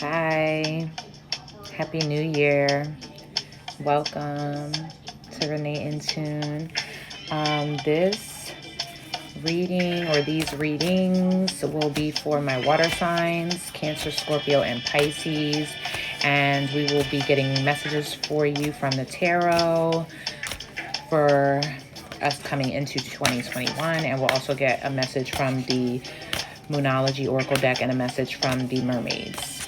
Hi, Happy New Year. Welcome to Renee In Tune. This reading or these readings will be for my water signs, Cancer, Scorpio, and Pisces. And we will be getting messages for you from the tarot for us coming into 2021. And we'll also get a message from the Moonology Oracle deck and a message from the mermaids.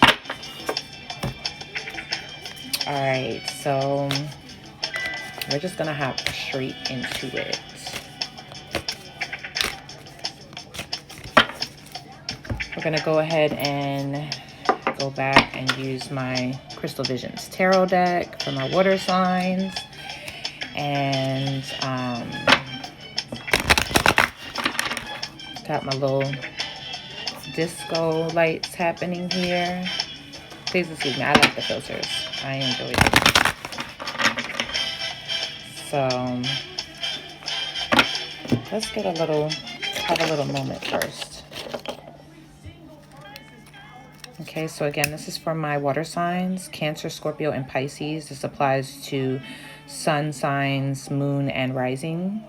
All right, so we're just gonna hop straight into it. We're gonna go ahead and go back and use my Crystal Visions tarot deck for my water signs. And got my little disco lights happening here. Please excuse me, I like the filters. I enjoy it. So let's get have a little moment first. Okay, so again, this is for my water signs, Cancer, Scorpio, and Pisces. This applies to sun signs, moon, and rising.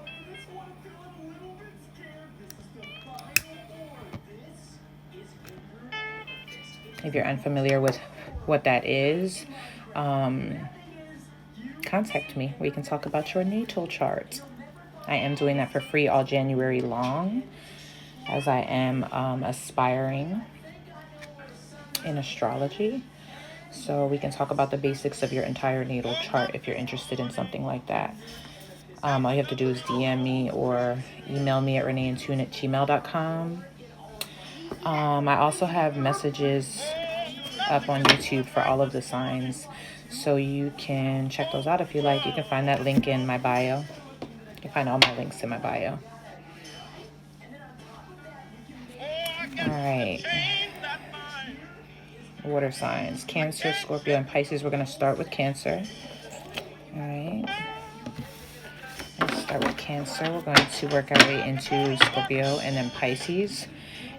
If you're unfamiliar with what that is, contact me. We can talk about your natal chart. I am doing that for free all January long, as I am aspiring in astrology. So we can talk about the basics of your entire natal chart if you're interested in something like that. All you have to do is DM me or email me at reneeintune@gmail.com. I also have messages up on YouTube for all of the signs, so you can check those out if you like. You can find that link in my bio. You can find all my links in my bio. All right. Water signs, Cancer, Scorpio, and Pisces. We're going to start with Cancer. All right. Let's start with Cancer. We're going to work our way into Scorpio and then Pisces.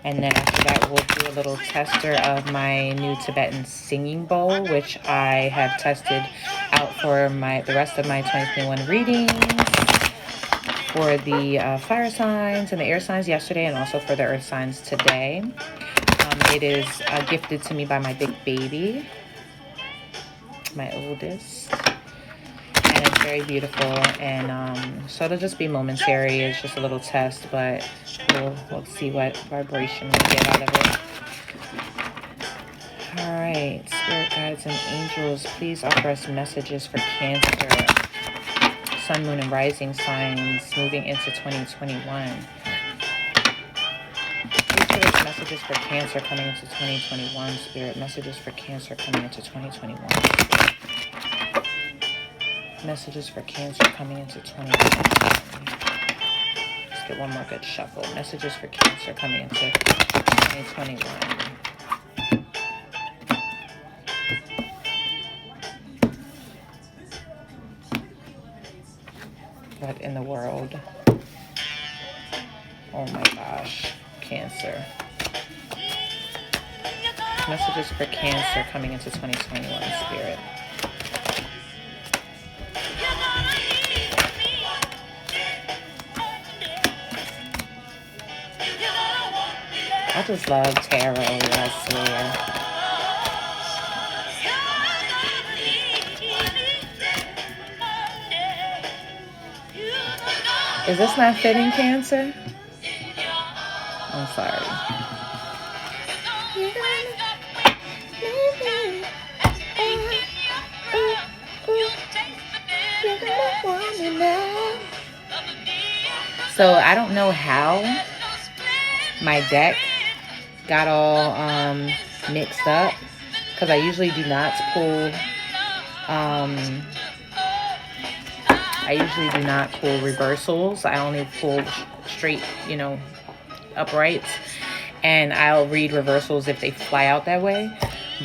And then after that, we'll do a little tester of my new Tibetan singing bowl, which I have tested out for the rest of my 2021 readings, for the fire signs and the air signs yesterday, and also for the earth signs today. It is gifted to me by my big baby, my oldest, and it's very beautiful. And so it'll just be momentary. It's just a little test, but we'll see what vibration we get out of it. All right, spirit guides and angels, please offer us messages for Cancer, sun, moon, and rising signs moving into 2021. Messages for Cancer coming into 2021, Spirit. Messages for Cancer coming into 2021. Messages for Cancer coming into 2021. Let's get one more good shuffle. Messages for Cancer coming into 2021. What in the world? Oh my gosh. Cancer. Messages for Cancer coming into 2021, Spirit. I just love tarot, I swear. Is this not fitting, Cancer? I'm sorry. So I don't know how my deck got all mixed up, because I usually do not pull reversals. I only pull straight, uprights, and I'll read reversals if they fly out that way.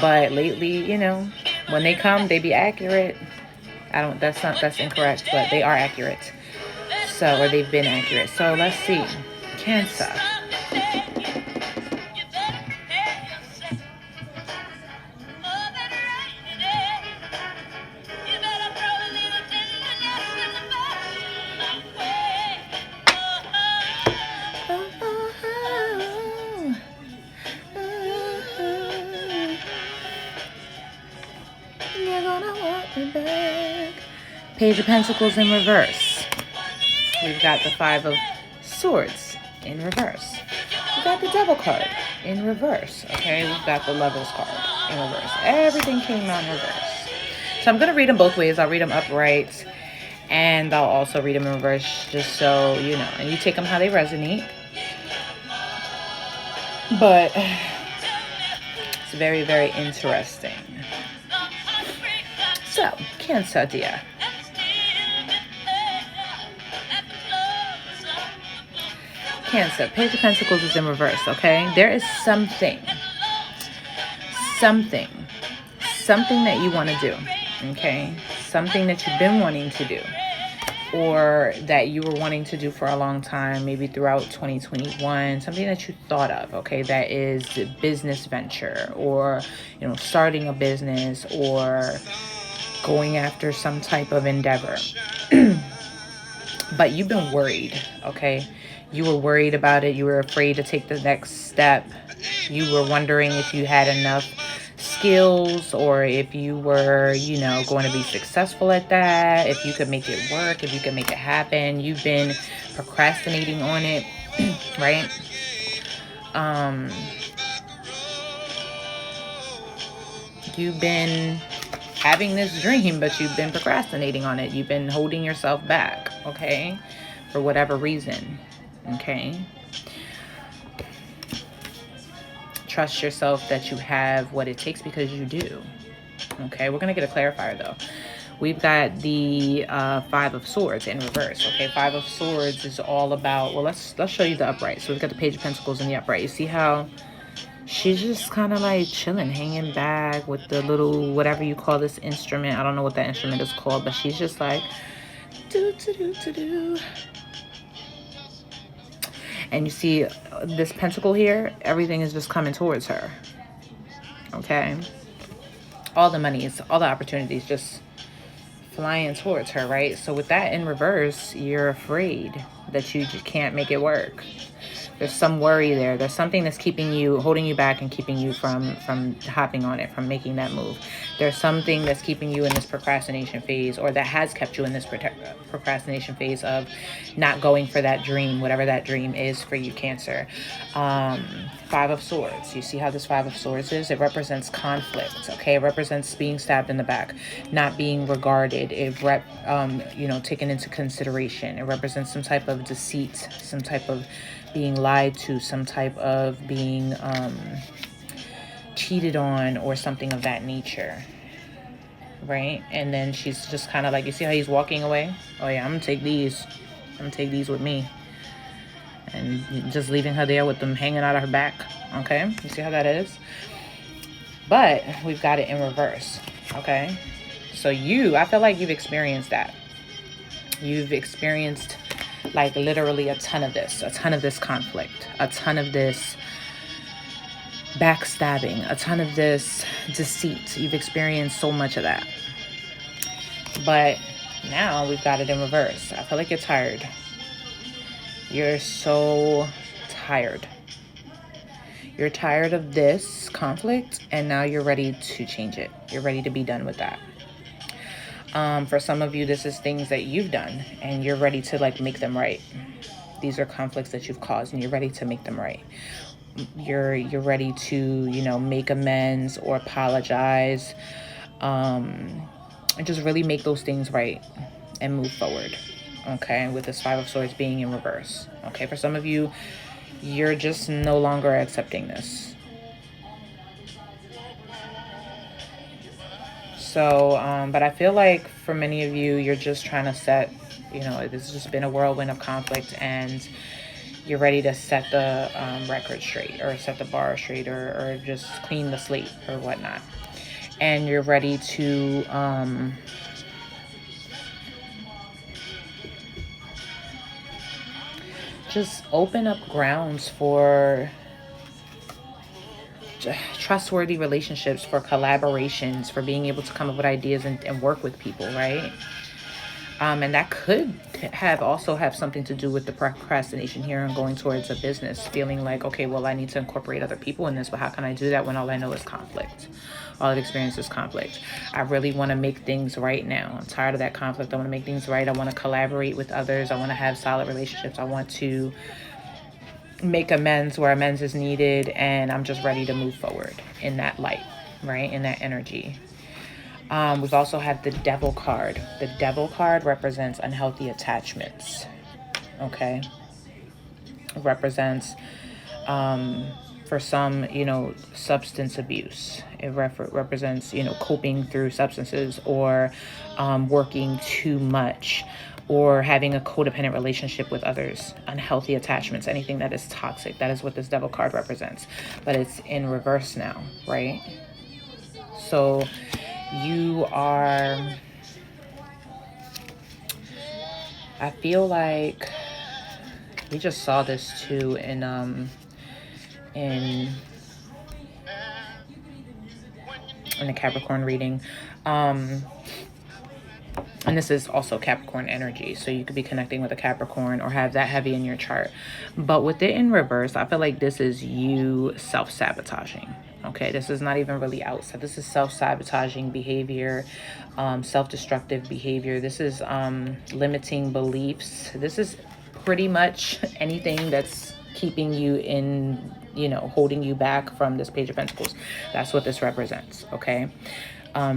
But lately, when they come, they be accurate. That's incorrect, but they are accurate. Or they've been accurate. So let's see. Cancer. Page of Pentacles in reverse. We've got the Five of Swords in reverse. We've got the Devil card in reverse. Okay, we've got the Lovers card in reverse. Everything came out in reverse. So I'm going to read them both ways. I'll read them upright, and I'll also read them in reverse, just so you know. And you take them how they resonate. But it's very, very interesting. So, Cancer, dear. Cancer, Page of Pentacles is in reverse, okay? There is something that you want to do, okay? Something that you've been wanting to do, or that you were wanting to do for a long time, maybe throughout 2021, something that you thought of, okay? That is a business venture, or, you know, starting a business, or going after some type of endeavor. But you've been worried, okay? You were worried about it. You were afraid to take the next step. You were wondering if you had enough skills, or if you were, you know, going to be successful at that, if you could make it work, if you could make it happen. You've been procrastinating on it, right? You've been having this dream, but you've been procrastinating on it. You've been holding yourself back, okay? For whatever reason, okay? Trust yourself that you have what it takes, because you do, okay? We're going to get a clarifier, though. We've got the Five of Swords in reverse, okay? Five of Swords is all about, well, let's show you the upright. So we've got the Page of Pentacles in the upright. You see how she's just kind of like chilling, hanging back with the little, whatever you call this instrument. I don't know what that instrument is called, but she's just like, do. And you see this pentacle here, everything is just coming towards her, okay? All the monies, all the opportunities just flying towards her, right? So with that in reverse, you're afraid that you just can't make it work. There's some worry there. There's something that's keeping you, holding you back and keeping you from hopping on it, from making that move. There's something that's keeping you in this procrastination phase, or that has kept you in this procrastination phase of not going for that dream, whatever that dream is for you, Cancer. Five of Swords. You see how this Five of Swords is? It represents conflict, okay? It represents being stabbed in the back, not being regarded. It you know, taken into consideration. It represents some type of deceit, some type of being lied to, some type of being cheated on, or something of that nature, right? And then she's just kind of like, you see how he's walking away? Oh yeah, I'm gonna take these with me, and just leaving her there with them hanging out of her back, okay? You see how that is? But we've got it in reverse, okay? So I feel like you've experienced that. You've experienced like literally a ton of this conflict, a ton of this backstabbing, a ton of this deceit. You've experienced so much of that. But now we've got it in reverse. I feel like you're tired. You're so tired. You're tired of this conflict, and now you're ready to change it. You're ready to be done with that. For some of you, this is things that you've done, and you're ready to like make them right. These are conflicts that you've caused, and you're ready to make them right. You're ready to, you know, make amends or apologize, and just really make those things right and move forward, okay? With this Five of Swords being in reverse, okay? For some of you, you're just no longer accepting this. So, but I feel like for many of you, you're just trying to set, you know, this has just been a whirlwind of conflict, and you're ready to set the record straight, or set the bar straight, or just clean the slate or whatnot. And you're ready to just open up grounds for trustworthy relationships, for collaborations, for being able to come up with ideas and work with people, right? And that could also have something to do with the procrastination here and going towards a business, feeling like, okay, well, I need to incorporate other people in this, but how can I do that when all I know is conflict? All I've experienced is conflict. I really want to make things right now. I'm tired of that conflict. I want to make things right. I want to collaborate with others. I want to have solid relationships. I want to make amends where amends is needed, and I'm just ready to move forward in that light, right? In that energy. We've also had the Devil card. The Devil card represents unhealthy attachments. Okay. It represents, for some, substance abuse. It represents, coping through substances, or working too much, or having a codependent relationship with others, unhealthy attachments, anything that is toxic. That is what this Devil card represents. But it's in reverse now, right? So you are, I feel like we just saw this too in the Capricorn reading. And this is also Capricorn energy. So you could be connecting with a Capricorn or have that heavy in your chart. But with it in reverse, I feel like this is you self-sabotaging. Okay, this is not even really outside. This is self-sabotaging behavior, self-destructive behavior. This is limiting beliefs. This is pretty much anything that's keeping you in, holding you back from this Page of Pentacles. That's what this represents, okay?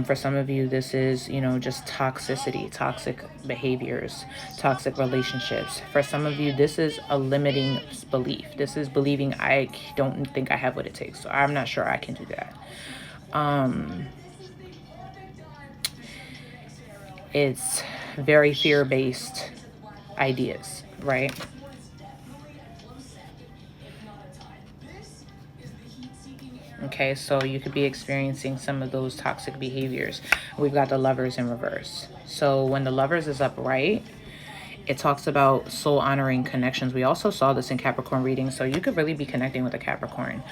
For some of you, this is, just toxicity, toxic behaviors, toxic relationships. For some of you, this is a limiting belief. This is believing, I don't think I have what it takes, so I'm not sure I can do that. It's very fear-based ideas, right? Okay, so you could be experiencing some of those toxic behaviors. We've got the Lovers in reverse. So when the Lovers is upright, it talks about soul honoring connections. We also saw this in Capricorn reading. So you could really be connecting with a Capricorn,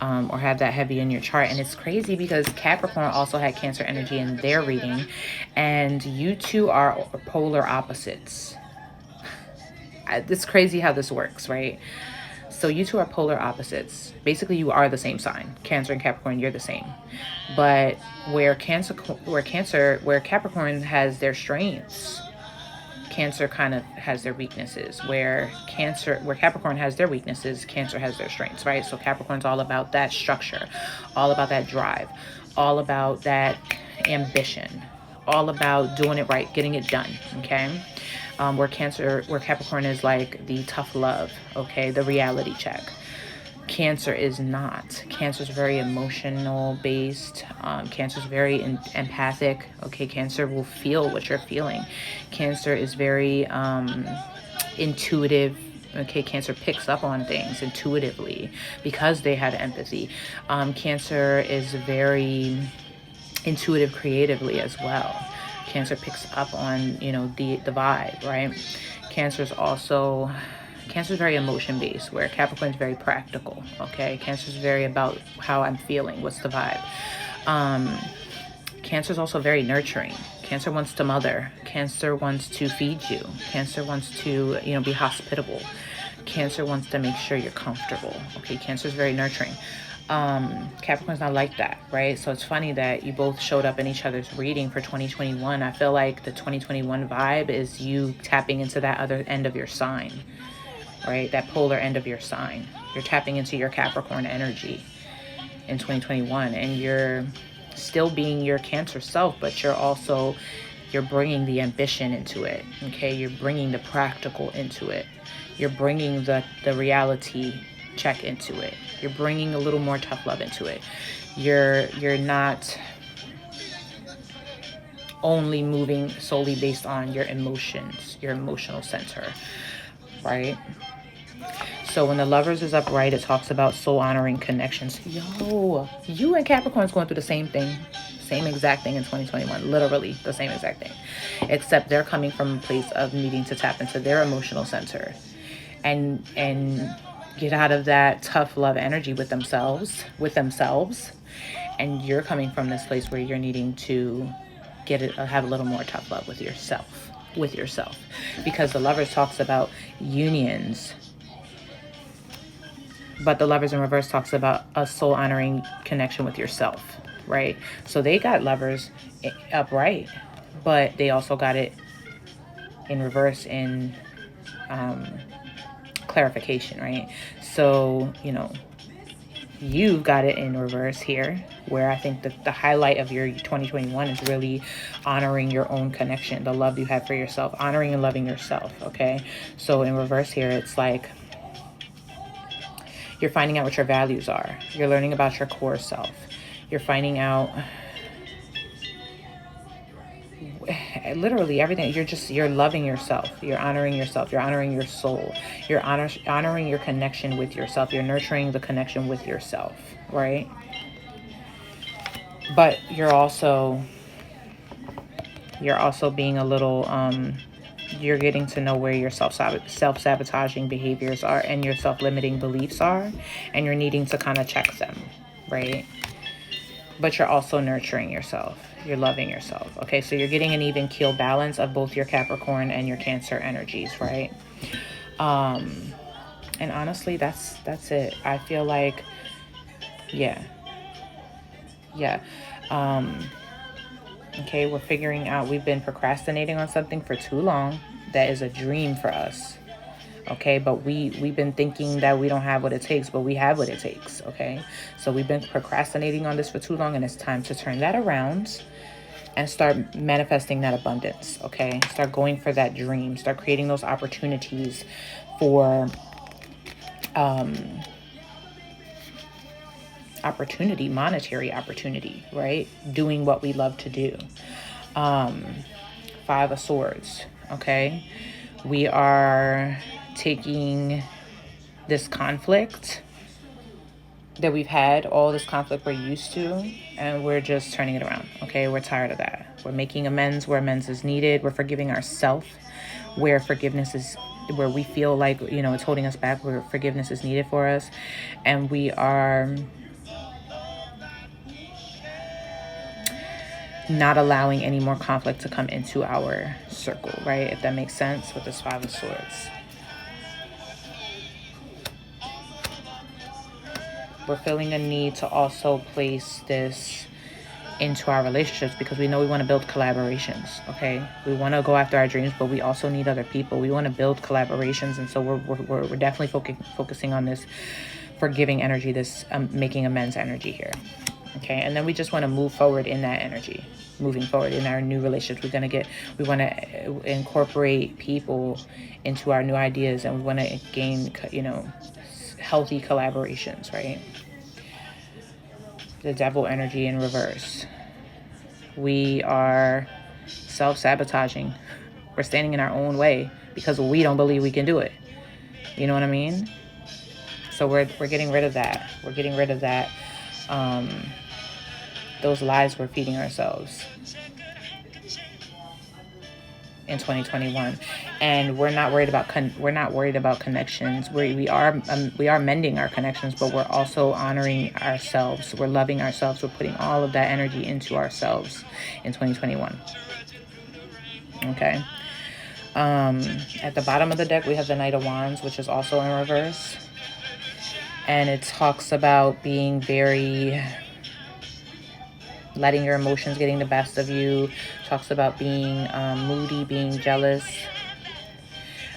or have that heavy in your chart. And it's crazy because Capricorn also had Cancer energy in their reading. And you two are polar opposites. It's crazy how this works, right? So you two are polar opposites. Basically, you are the same sign. Cancer and Capricorn, you're the same. But where Capricorn has their strengths, Cancer kind of has their weaknesses. Where Capricorn has their weaknesses, Cancer has their strengths, right? So Capricorn's all about that structure, all about that drive, all about that ambition, all about doing it right, getting it done, okay? Where Capricorn is like the tough love, okay, the reality check. Cancer is not. Cancer is very emotional based. Cancer is very empathic. Okay, Cancer will feel what you're feeling. Cancer is very intuitive. Okay, Cancer picks up on things intuitively because they had empathy. Cancer is very intuitive creatively as well. Cancer picks up on, the vibe, right? Cancer is very emotion based, where Capricorn is very practical, okay? Cancer is very about how I'm feeling, what's the vibe. Cancer is also very nurturing. Cancer wants to mother. Cancer wants to feed you. Cancer wants to, be hospitable. Cancer wants to make sure you're comfortable, okay? Cancer is very nurturing. Capricorn's not like that, right? So it's funny that you both showed up in each other's reading for 2021. I feel like the 2021 vibe is you tapping into that other end of your sign, right? That polar end of your sign. You're tapping into your Capricorn energy in 2021, and you're still being your Cancer self, but you're bringing the ambition into it, okay? You're bringing the practical into it. You're bringing the reality check into it. You're bringing a little more tough love into it. You're not only moving solely based on your emotions, your emotional center, right? So when the Lovers is upright, it talks about soul honoring connections. Yo, you and Capricorn's going through the same thing, same exact thing in 2021, literally the same exact thing, except they're coming from a place of needing to tap into their emotional center and get out of that tough love energy with themselves, and you're coming from this place where you're needing to have a little more tough love with yourself, with yourself, because the Lovers talks about unions, but the Lovers in reverse talks about a soul honoring connection with yourself, right? So they got Lovers upright, but they also got it in reverse in clarification, right? So, you know, you've got it in reverse here, where I think that the highlight of your 2021 is really honoring your own connection, the love you have for yourself, honoring and loving yourself, okay? So in reverse here, it's like you're finding out what your values are. You're learning about your core self. You're finding out literally everything. You're loving yourself. You're honoring yourself. You're honoring your soul. You're honoring your connection with yourself. You're nurturing the connection with yourself, right? But you're also being a little, you're getting to know where your self-sabotaging behaviors are and your self-limiting beliefs are, and you're needing to kind of check them, right? But you're also nurturing yourself. You're loving yourself. Okay, so you're getting an even keel balance of both your Capricorn and your Cancer energies, right? And honestly, that's it. I feel like, yeah. Okay, we're figuring out, we've been procrastinating on something for too long that is a dream for us. Okay, but we've been thinking that we don't have what it takes, but we have what it takes. Okay, so we've been procrastinating on this for too long, and it's time to turn that around and start manifesting that abundance. Okay, start going for that dream, start creating those opportunities for monetary opportunity, right? Doing what we love to do. Five of Swords. Okay, we are taking this conflict that we've had, all this conflict we're used to, and we're just turning it around. Okay, we're tired of that. We're making amends where amends is needed. We're forgiving ourselves where forgiveness is, where we feel like, you know, it's holding us back, where forgiveness is needed for us. And we are not allowing any more conflict to come into our circle, right? If that makes sense, with this Five of Swords. We're feeling a need to also place this into our relationships, because we know we want to build collaborations. Okay, we want to go after our dreams, but we also need other people. We want to build collaborations, and so we're definitely focusing on this forgiving energy, this making amends energy here. Okay, and then we just want to move forward in that energy, moving forward in our new relationships. We want to incorporate people into our new ideas, and we want to gain, you know, healthy collaborations, right? The Devil energy in reverse. We are self-sabotaging. We're standing in our own way because we don't believe we can do it. You know what I mean? So we're getting rid of that. We're getting rid of that. Those lies we're feeding ourselves in 2021, and we're not worried about connections. We are mending our connections, but we're also honoring ourselves. We're loving ourselves. We're putting all of that energy into ourselves in 2021. Okay. At the bottom of the deck, we have the Knight of Wands, which is also in reverse, and it talks about being very, letting your emotions getting the best of you. Talks about being moody, being jealous.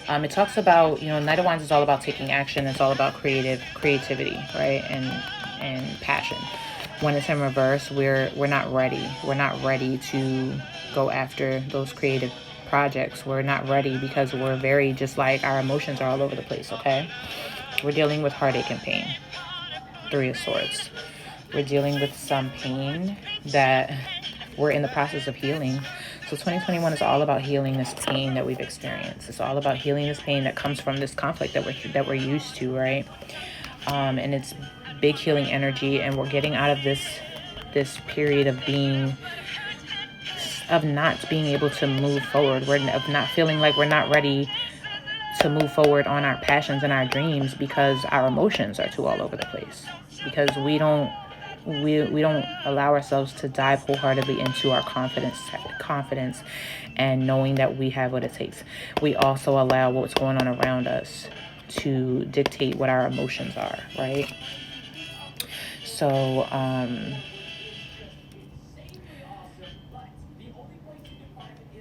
It talks about, you know, Knight of Wands is all about taking action. It's all about creativity, right? And passion. When it's in reverse, we're not ready. We're not ready to go after those creative projects. We're not ready because we're very, just like, our emotions are all over the place, okay? We're dealing with heartache and pain. Three of Swords. We're dealing with some pain that we're in the process of healing. So 2021 is all about healing this pain that we've experienced. It's all about healing this pain that comes from this conflict that we're used to, right? And it's big healing energy, and we're getting out of this period of not being able to move forward. Of not feeling like we're not ready to move forward on our passions and our dreams because our emotions are too all over the place. Because we don't we don't allow ourselves to dive wholeheartedly into our confidence and knowing that we have what it takes. We also allow what's going on around us to dictate what our emotions are, right? So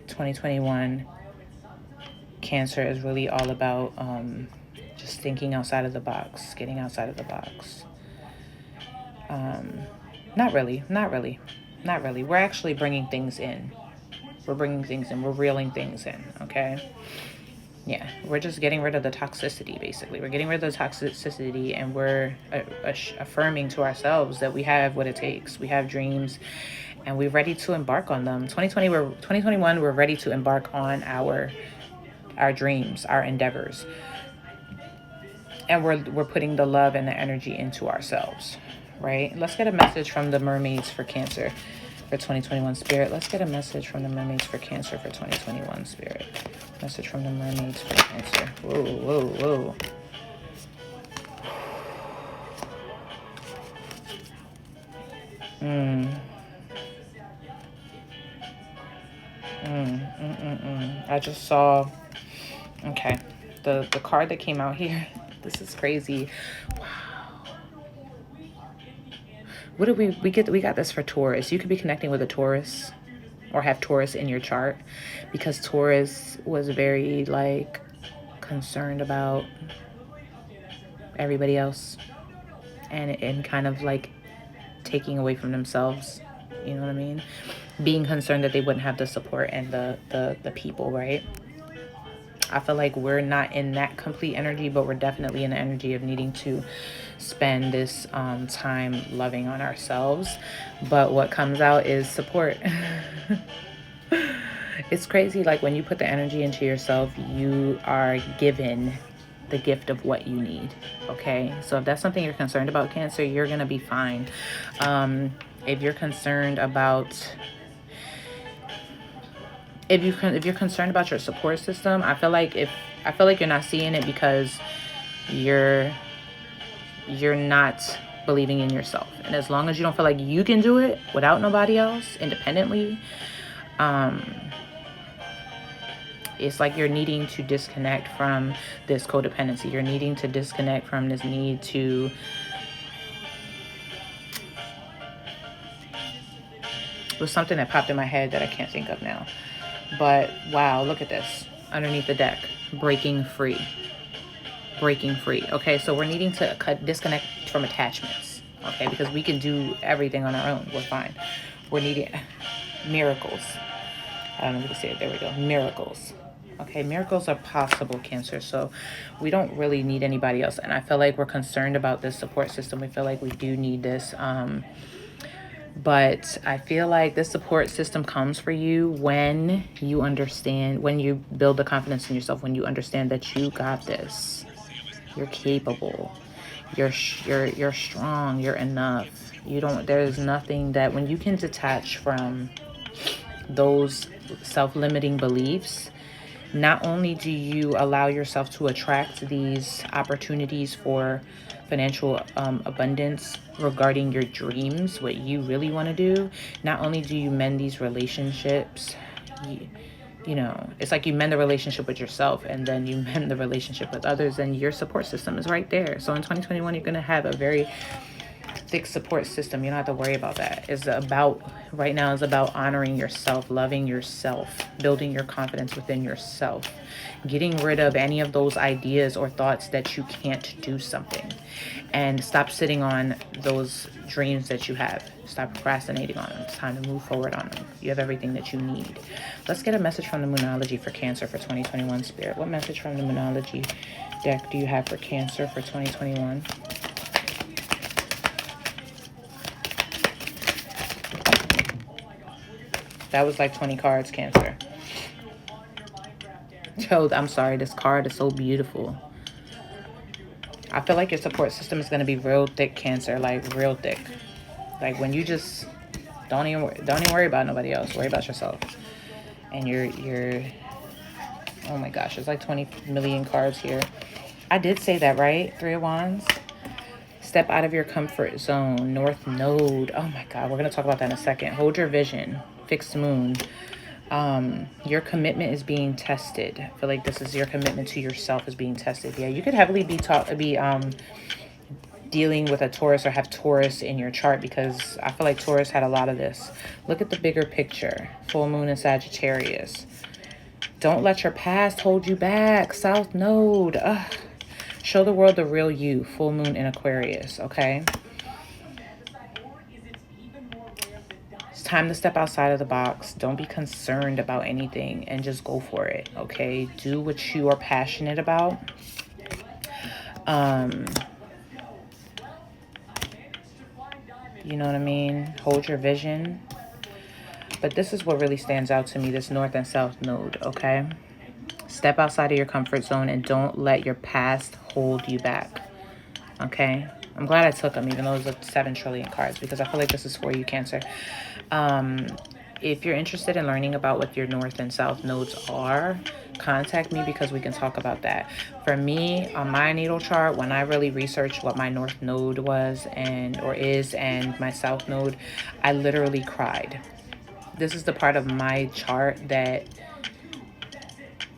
2021 Cancer is really all about just thinking outside of the box, getting outside of the box. Not really. We're actually bringing things in. We're reeling things in, okay? Yeah, we're just getting rid of the toxicity, basically. We're getting rid of the toxicity, and we're affirming to ourselves that we have what it takes. We have dreams, and we're ready to embark on them. 2021, we're ready to embark on our dreams, our endeavors. And we're putting the love and the energy into ourselves, right? Let's get a message from the mermaids for Cancer for 2021 Spirit. Let's get a message from the mermaids for Cancer for 2021 Spirit. Message from the mermaids for Cancer. Whoa. I just saw, okay, the card that came out here. This is crazy. Wow. What did we get? We got this for Taurus. You could be connecting with a Taurus or have Taurus in your chart, because Taurus was very like concerned about everybody else and kind of like taking away from themselves. You know what I mean? Being concerned that they wouldn't have the support and the people, right? I feel like we're not in that complete energy, but we're definitely in the energy of needing to spend this time loving on ourselves. But what comes out is support. It's crazy. Like when you put the energy into yourself, you are given the gift of what you need. Okay. So if that's something you're concerned about, Cancer, you're going to be fine. If you're concerned about If you're concerned about your support system, I feel like you're not seeing it because you're not believing in yourself. And as long as you don't feel like you can do it without nobody else, independently, it's like you're needing to disconnect from this codependency. You're needing to disconnect from this need to it was something that popped in my head that I can't think of now. But wow, look at this underneath the deck. Breaking free. Okay, so we're needing to disconnect from attachments. Okay, because we can do everything on our own. We're fine. We're needing miracles. I don't know if you can see it. There we go. Miracles. Okay, miracles are possible, Cancer. So we don't really need anybody else. And I feel like we're concerned about this support system. We feel like we do need this. But I feel like this support system comes for you when you understand, when you build the confidence in yourself, when you understand that you got this. You're capable. You're strong. You're enough. There's nothing that, when you can detach from those self-limiting beliefs, not only do you allow yourself to attract these opportunities for financial abundance regarding your dreams, what you really want to do, not only do you mend these relationships, you know, it's like you mend the relationship with yourself and then you mend the relationship with others, and your support system is right there. So in 2021, you're going to have a very thick support system. You don't have to worry about that. Right now is about honoring yourself, loving yourself, building your confidence within yourself, getting rid of any of those ideas or thoughts that you can't do something, and stop sitting on those dreams that you have. Stop procrastinating on them. It's time to move forward on them. You have everything that you need. Let's get a message from the Moonology for Cancer for 2021 Spirit. What message from the Moonology deck do you have for Cancer for 2021? That was like 20 cards, Cancer. Yo, I'm sorry. This card is so beautiful. I feel like your support system is going to be real thick, Cancer. Like, real thick. Like, when you just don't even worry about nobody else. Worry about yourself. And you're... Oh, my gosh. There's like 20 million cards here. I did say that, right? 3 of Wands. Step out of your comfort zone. North Node. Oh my God, we're going to talk about that in a second. Hold your vision. Fixed moon. Your commitment is being tested. I feel like this is your commitment to yourself is being tested. Yeah, you could heavily be dealing with a Taurus or have Taurus in your chart, because I feel like Taurus had a lot of this. Look at the bigger picture. Full moon in Sagittarius. Don't let your past hold you back. South Node. Ugh. Show the world the real you. Full moon in Aquarius, okay? It's time to step outside of the box. Don't be concerned about anything and just go for it, okay? Do what you are passionate about. You know what I mean? Hold your vision. But this is what really stands out to me, this North and South Node, okay? Step outside of your comfort zone and don't let your past hold you back, okay? I'm glad I took them, even though it was 7 trillion cards, because I feel like this is for you, Cancer. If you're interested in learning about what your North and South nodes are, contact me, because we can talk about that. For me, on my natal chart, when I really researched what my North node was or is and my South node, I literally cried. This is the part of my chart that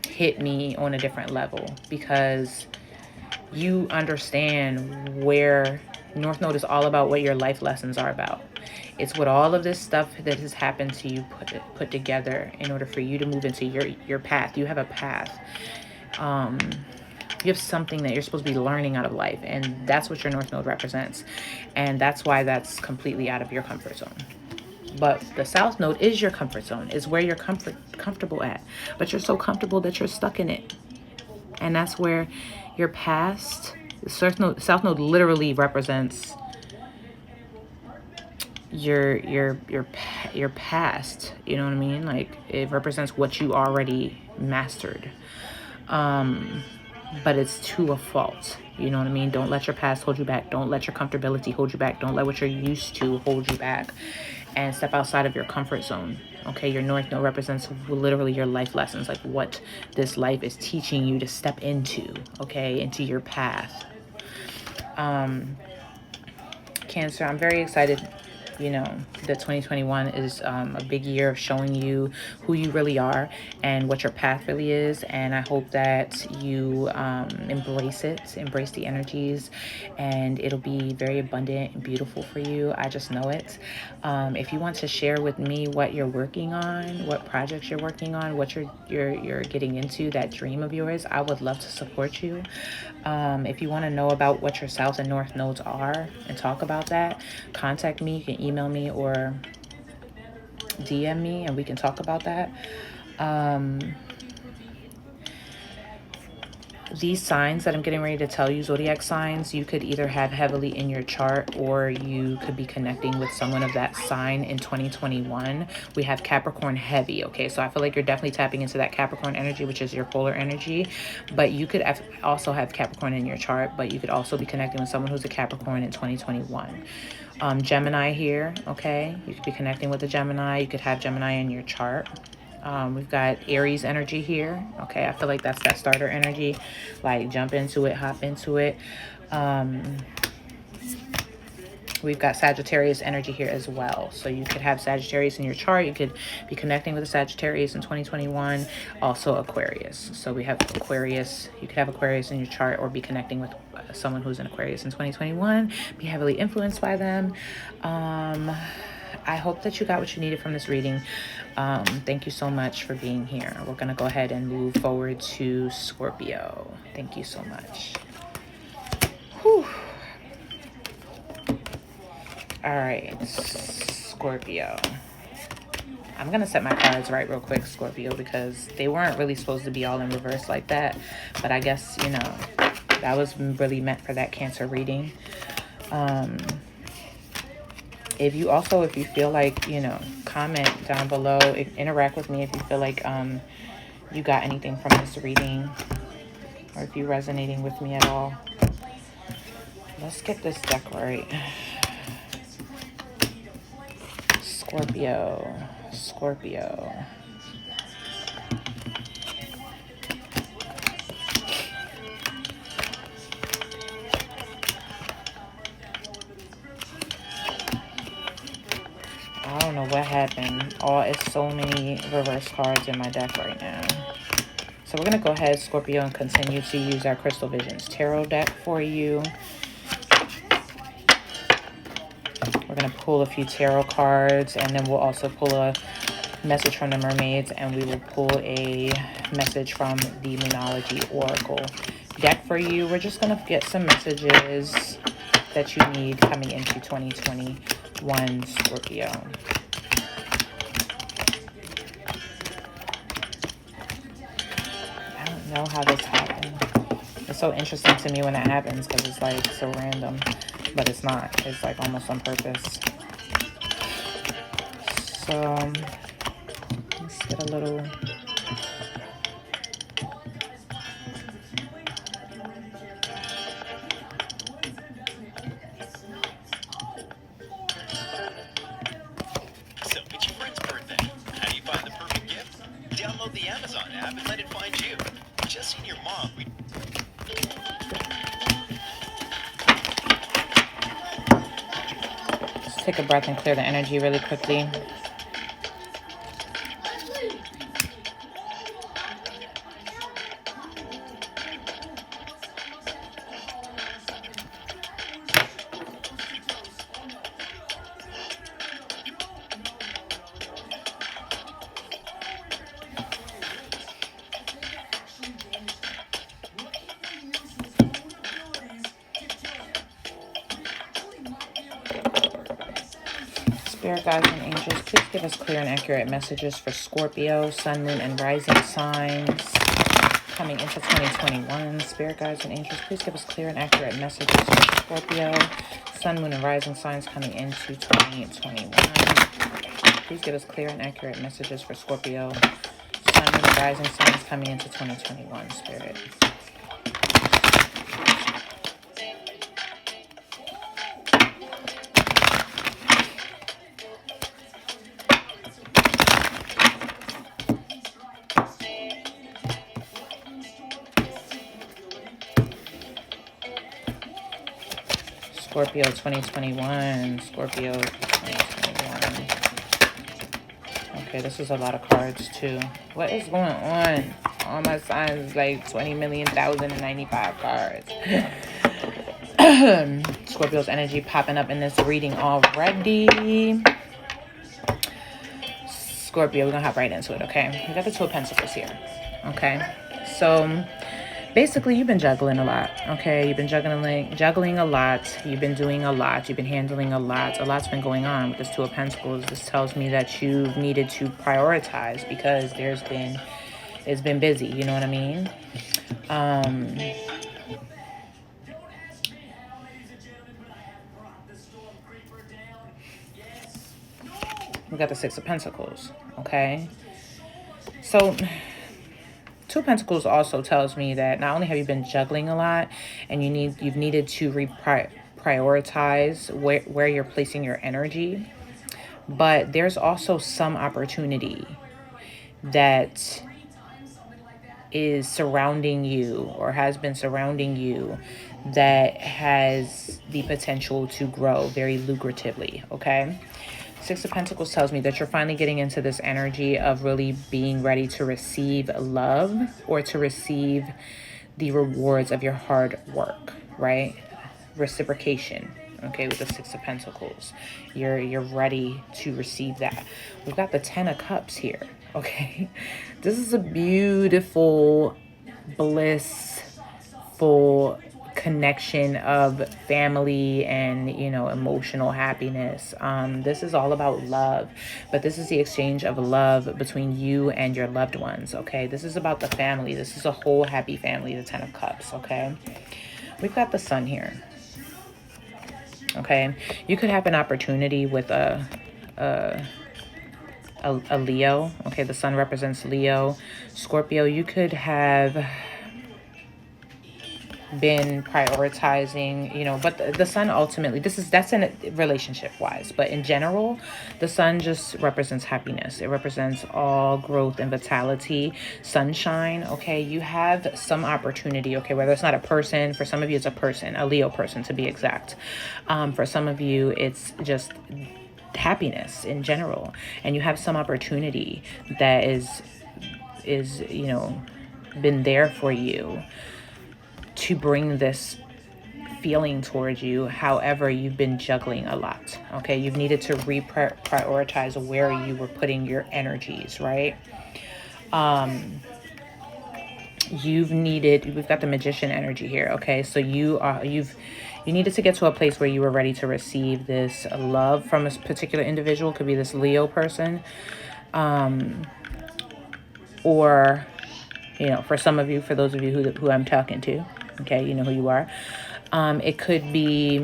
hit me on a different level, because you understand where North Node is all about, what your life lessons are about. It's what all of this stuff that has happened to you put together in order for you to move into your path. You have a path. You have something that you're supposed to be learning out of life, and that's what your North Node represents. And that's why that's completely out of your comfort zone. But the South Node is your comfort zone. Is where you're comfortable at. But you're so comfortable that you're stuck in it. And that's where your past, the South Node literally represents your past. You know what I mean? Like, it represents what you already mastered. But it's to a fault. You know what I mean? Don't let your past hold you back. Don't let your comfortability hold you back. Don't let what you're used to hold you back. And step outside of your comfort zone. Okay, your North Node represents literally your life lessons, like what this life is teaching you to step into, okay, into your path. Cancer, I'm very excited, you know, that 2021 is a big year of showing you who you really are and what your path really is. And I hope that you embrace the energies, and it'll be very abundant and beautiful for you. I just know it. If you want to share with me what you're working on, what projects you're working on, what you're getting into, that dream of yours, I would love to support you. If you want to know about what your South and North nodes are and talk about that, contact me. You can email me or DM me, and we can talk about that. These signs that I'm getting ready to tell you, zodiac signs, you could either have heavily in your chart, or you could be connecting with someone of that sign in 2021. We have Capricorn heavy, okay? So I feel like you're definitely tapping into that Capricorn energy, which is your polar energy. But you could also have Capricorn in your chart, but you could also be connecting with someone who's a Capricorn in 2021. Gemini here, okay? You could be connecting with a Gemini. You could have Gemini in your chart. We've got Aries energy here. Okay, I feel like that's that starter energy. Like, jump into it, hop into it. We've got Sagittarius energy here as well. So you could have Sagittarius in your chart. You could be connecting with a Sagittarius in 2021. Also Aquarius. So we have Aquarius. You could have Aquarius in your chart, or be connecting with someone who's an Aquarius in 2021. Be heavily influenced by them. I hope that you got what you needed from this reading. Thank you so much for being here. We're going to go ahead and move forward to Scorpio. Thank you so much. Whew. All right, Scorpio. I'm going to set my cards right real quick, Scorpio, because they weren't really supposed to be all in reverse like that. But I guess, you know, that was really meant for that Cancer reading. If you feel like, you know, comment down below, interact with me if you feel like you got anything from this reading, or if you're resonating with me at all. Let's get this deck right. Scorpio. I don't know what happened. It's so many reverse cards in my deck right now. So we're going to go ahead, Scorpio, and continue to use our Crystal Visions Tarot deck for you. We're going to pull a few tarot cards, and then we'll also pull a message from the mermaids, and we will pull a message from the Moonology Oracle deck for you. We're just going to get some messages that you need coming into 2021, Scorpio. I don't know how this happened. It's so interesting to me when that happens because it's like so random, but it's not. It's like almost on purpose. So let's get a little... So it's your friend's birthday. How do you find the perfect gift? Download the Amazon app and let it find you. Just in your mom. Just take a breath and clear the energy really quickly. Spirit guides and angels, please give us clear and accurate messages for Scorpio, Sun, Moon, and Rising signs coming into 2021. Spirit guides and angels, please give us clear and accurate messages for Scorpio, Sun, Moon, and Rising signs coming into 2021. Please give us clear and accurate messages for Scorpio, Sun, Moon, and Rising signs coming into 2021, Spirit. Scorpio 2021, Scorpio 2021. Okay, this is a lot of cards too. What is going on? All my signs like 20,095 cards. Scorpio's energy popping up in this reading already. Scorpio, we're gonna hop right into it, okay? We got the Two of Pentacles here, okay? So basically, you've been juggling a lot, okay? You've been juggling a lot. You've been doing a lot. You've been handling a lot. A lot's been going on with this Two of Pentacles. This tells me that you've needed to prioritize because it's been busy. You know what I mean? We got the Six of Pentacles, okay? So Two of Pentacles also tells me that not only have you been juggling a lot, and you've needed to prioritize where you're placing your energy, but there's also some opportunity that is surrounding you or has been surrounding you that has the potential to grow very lucratively, okay? Six of Pentacles tells me that you're finally getting into this energy of really being ready to receive love or to receive the rewards of your hard work, right? Reciprocation, okay, with the Six of Pentacles. You're ready to receive that. We've got the Ten of Cups here, okay? This is a beautiful, blissful connection of family and, you know, emotional happiness. This is all about love, but this is the exchange of love between you and your loved ones, okay? This is about the family. This is a whole happy family, the Ten of Cups, okay? We've got the Sun here, okay? You could have an opportunity with a Leo, okay? The Sun represents Leo. Scorpio, you could have been prioritizing, you know, but the Sun ultimately, that's in relationship wise, but in general, the Sun just represents happiness. It represents all growth and vitality, sunshine, okay? You have some opportunity, okay, whether it's not a person, for some of you it's a person, a Leo person to be exact. For some of you it's just happiness in general, and you have some opportunity that is you know, been there for you to bring this feeling towards you. However, you've been juggling a lot. Okay, you've needed to reprioritize where you were putting your energies, right? We've got the Magician energy here. Okay, so you needed to get to a place where you were ready to receive this love from a particular individual. Could be this Leo person, or, you know, for some of you, for those of you who I'm talking to, okay, you know who you are. It could be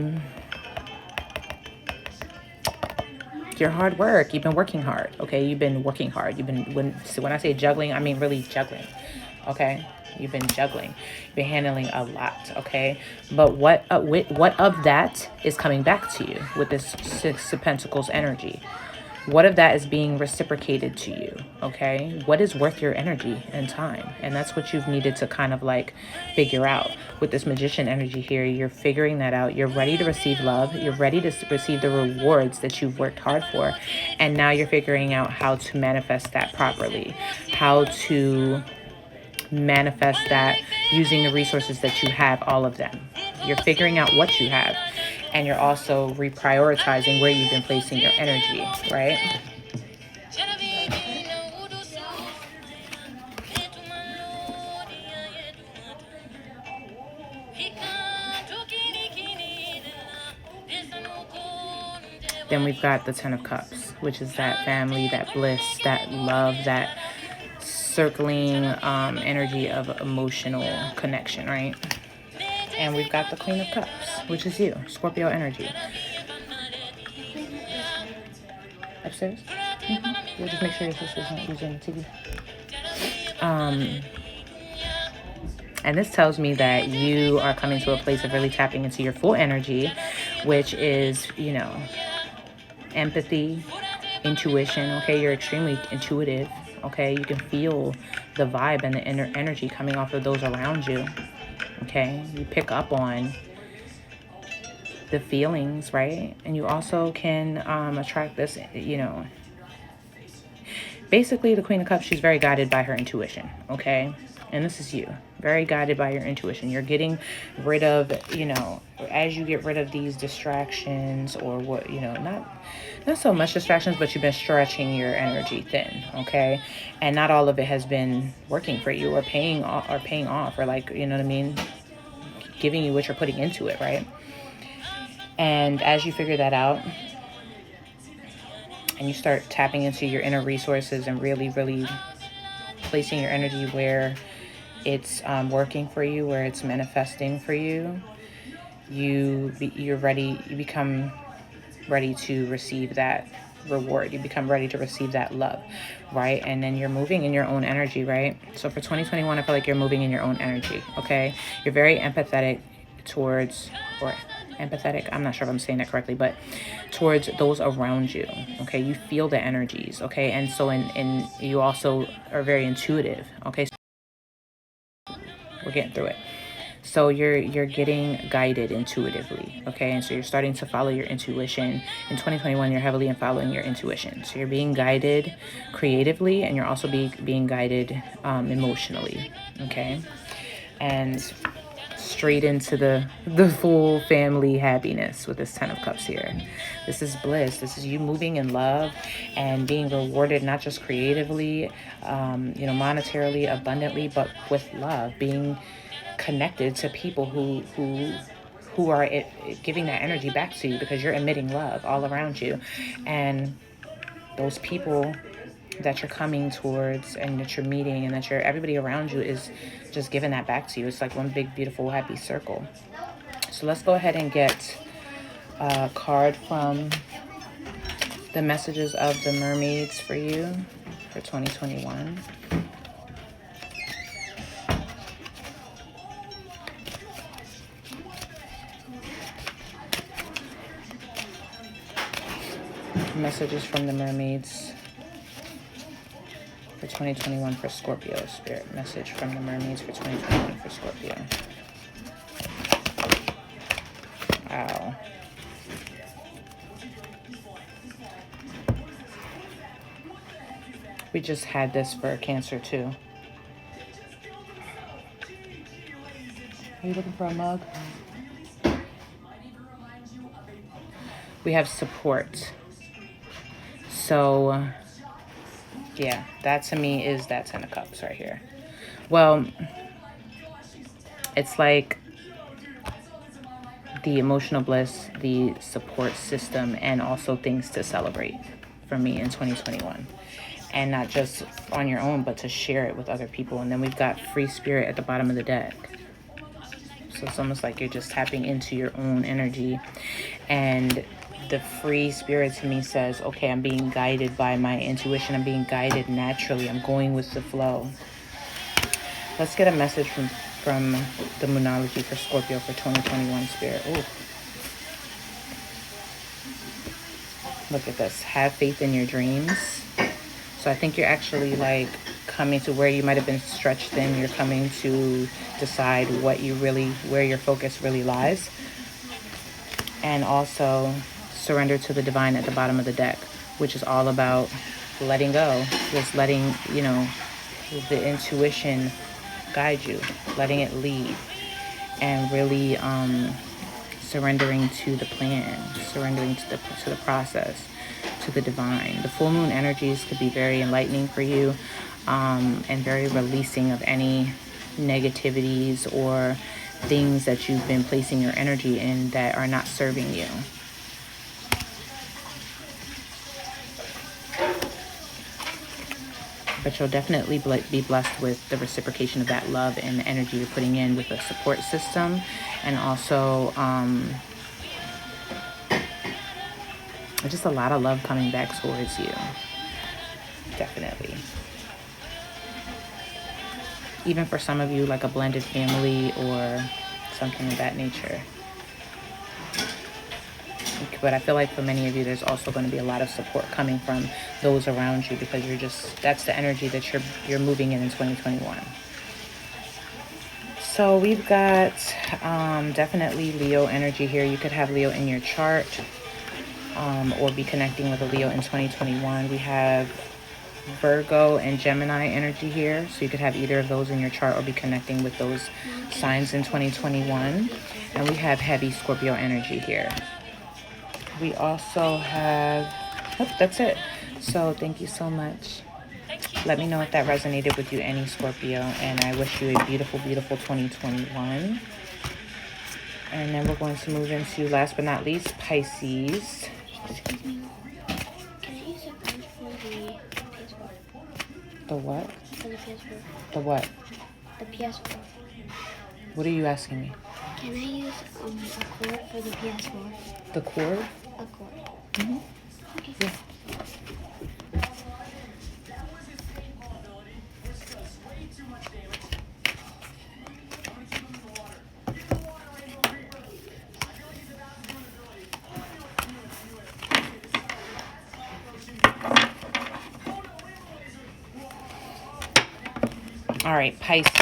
your hard work. You've been working hard. Okay, you've been working hard. When I say juggling, I mean really juggling. Okay, you've been juggling. You've been handling a lot. Okay, but what of that is coming back to you with this Six of Pentacles energy? What of that is being reciprocated to you? Okay, what is worth your energy and time? And that's what you've needed to kind of like figure out with this Magician energy here. You're figuring that out. You're ready to receive love. You're ready to receive the rewards that you've worked hard for. And now you're figuring out how to manifest that properly, how to manifest that using the resources that you have, all of them. You're figuring out what you have. And you're also reprioritizing where you've been placing your energy, right? Then we've got the Ten of Cups, which is that family, that bliss, that love, that circling energy of emotional connection, right? And we've got the Queen of Cups, which is you, Scorpio energy. Upstairs? We'll just make sure your sister's not using the TV. And this tells me that you are coming to a place of really tapping into your full energy, which is, you know, empathy, intuition. Okay, you're extremely intuitive. Okay, you can feel the vibe and the inner energy coming off of those around you. Okay, you pick up on the feelings, right? And you also can attract this, you know, basically the Queen of Cups, she's very guided by her intuition, okay? And this is you, very guided by your intuition. You're getting rid of, you know, as you get rid of these distractions, or what, you know, not so much distractions, but you've been stretching your energy thin, okay? And not all of it has been working for you or paying off, or like, you know what I mean, giving you what you're putting into it, right? And as you figure that out and you start tapping into your inner resources and really, really placing your energy where it's working for you, where it's manifesting for you, you become ready to receive that reward. You become ready to receive that love, right? And then you're moving in your own energy, right? So for 2021, I feel like you're moving in your own energy, okay? You're very empathetic towards, or empathetic, I'm not sure if I'm saying that correctly, but towards those around you, okay? You feel the energies, okay? And so and you also are very intuitive, okay? We're getting through it. So you're getting guided intuitively, okay? And so you're starting to follow your intuition. In 2021, you're heavily in following your intuition. So you're being guided creatively, and you're also being guided emotionally, okay? And straight into the full family happiness with this Ten of Cups here. This is bliss. This is you moving in love and being rewarded, not just creatively, you know, monetarily, abundantly, but with love, being connected to people who are giving that energy back to you, because you're emitting love all around you. And those people that you're coming towards and that you're meeting and that everybody around you is just giving that back to you. It's like one big, beautiful, happy circle. So let's go ahead and get a card from the messages of the mermaids for you for 2021. Messages from the mermaids for 2021 for Scorpio. Spirit message from the mermaids for 2021 for Scorpio. Wow. We just had this for Cancer too. Are you looking for a mug? We have support. So, yeah, that to me is that 10 of Cups right here. Well, it's like the emotional bliss, the support system, and also things to celebrate for me in 2021. And not just on your own, but to share it with other people. And then we've got free spirit at the bottom of the deck. So it's almost like you're just tapping into your own energy. And the free spirit to me says, okay, I'm being guided by my intuition. I'm being guided naturally. I'm going with the flow. Let's get a message from the Moonology for Scorpio for 2021 spirit. Ooh. Look at this. Have faith in your dreams. So I think you're actually like coming to where you might have been stretched thin. You're coming to decide what you really, where your focus really lies. And also surrender to the divine at the bottom of the deck, which is all about letting go. Just letting, you know, the intuition guide you, letting it lead, and really surrendering to the plan, surrendering to the process, to the divine. The full moon energies could be very enlightening for you, and very releasing of any negativities or things that you've been placing your energy in that are not serving you. But you'll definitely be blessed with the reciprocation of that love and the energy you're putting in with a support system, and also just a lot of love coming back towards you. Definitely. Even for some of you, like a blended family or something of that nature. But I feel like for many of you, there's also going to be a lot of support coming from those around you, because that's the energy that you're moving in 2021. So we've got definitely Leo energy here. You could have Leo in your chart, or be connecting with a Leo in 2021. We have Virgo and Gemini energy here. So you could have either of those in your chart or be connecting with those signs in 2021. And we have heavy Scorpio energy here. We also have, that's it. So thank you so much. Let me know if that resonated with you, any Scorpio. And I wish you a beautiful, beautiful 2021. And then we're going to move into, last but not least, Pisces. Excuse me. Can I use a card for the PS4? The what? For the PS4. The what? The PS4. What are you asking me? Can I use a cord for the PS4? The cord? A cord. Mm-hmm. Okay. Yeah. All right, Pisces.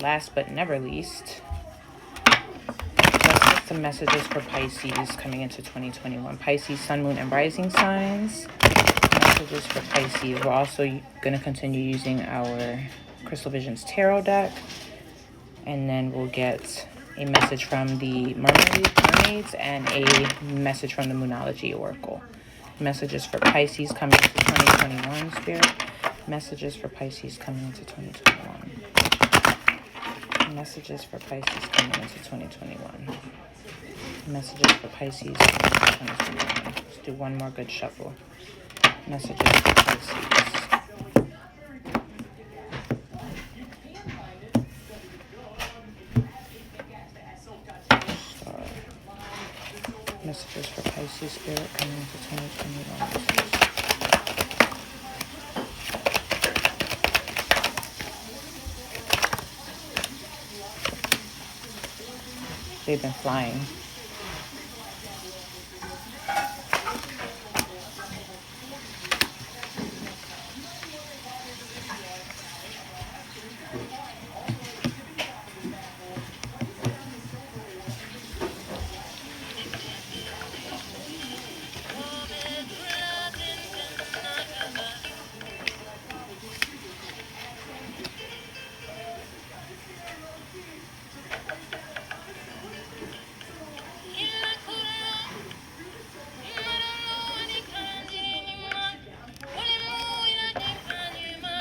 Last but never least, let's get some messages for Pisces coming into 2021. Pisces, Sun, Moon, and Rising signs. Messages for Pisces. We're also going to continue using our Crystal Visions Tarot deck. And then we'll get a message from the mermaids and a message from the Moonology Oracle. Messages for Pisces coming into 2021, Spirit. Messages for Pisces coming into 2021. Messages for Pisces coming into 2021. Messages for Pisces coming into 2021. Let's do one more good shuffle. Messages for Pisces. Messages for Pisces, Spirit, coming into 2021. They've been flying.